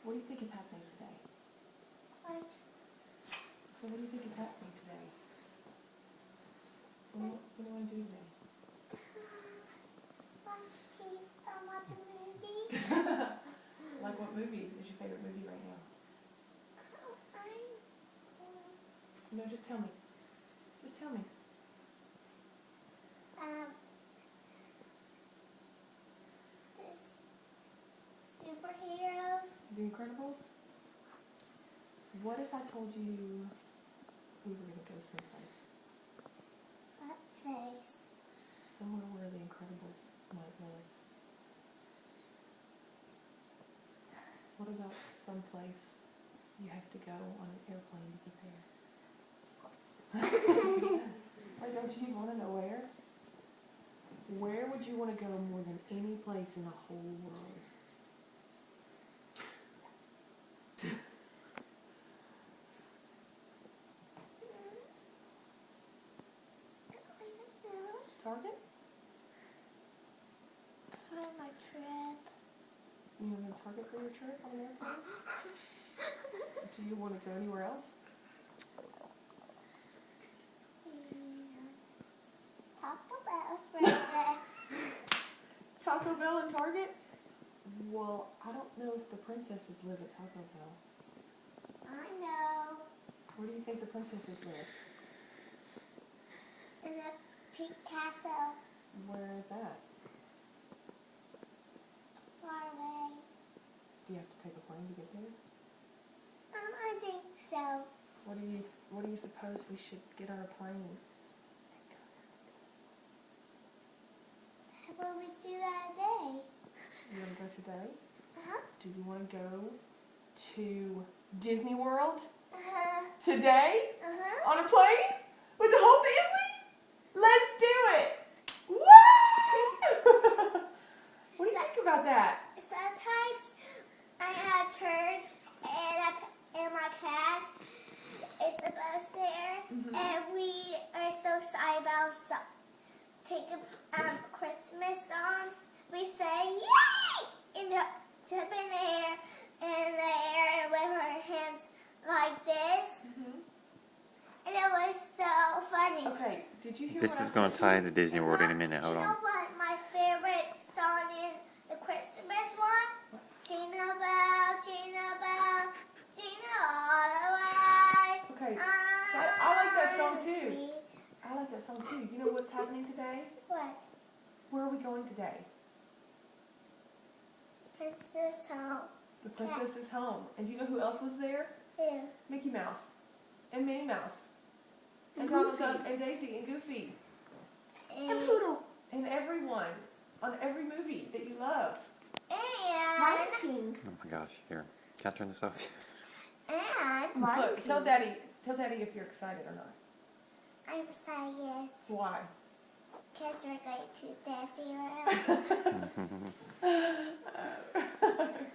What do you think is happening today? What? So what do you think is happening today? What do you want to do today? Watch a movie. Like what movie is your favorite movie right now? No, just tell me. Just tell me. This superheroes. The Incredibles? What if I told you we were going to go someplace? What place? Somewhere where the Incredibles might live. What about someplace you have to go on an airplane to get there? Or don't you want to know where? Where would you want to go more than any place in the whole world? Target? For my trip. You want to Target for your trip on an airplane? Do you want to go anywhere else? Taco Bell's right there. Taco Bell and Target? Well, I don't know if the princesses live at Taco Bell. I know. Where do you think the princesses live? In the pink castle. Where is that? Far away. Do you have to take a plane to get there? I think so. What do you suppose we should get on a plane? How about we do that today? You want to go today? Uh-huh. Do you want to go to Disney World Uh-huh. today? Uh-huh. On a plane? With the whole family? Let's do it! Woo! What do you think about that? Sometimes I have church and my class is the bus there, and we are so excited about taking Christmas songs. We say yay and jump in the air and wave our hands like this, and it was so funny. Okay, did you hear This what is I going said? to tie into Disney World in a minute. Hold You know on. what my favorite song is? The Christmas one? Jingle bell, jingle all the way. Okay, I like that song too. Sweet. I like that song too. You know what's happening today? What? Where are we going today? Princess home. The princess is home. And do you know who else lives there? Who? Mickey Mouse. And Minnie Mouse. And Donald Duck and Daisy and Goofy. And And everyone. On every movie that you love. Lion King. Oh my gosh. Here. Can I turn this off? And Look, tell Daddy if you're excited or not. I'm excited Why? because we're going to Disney World. Okay.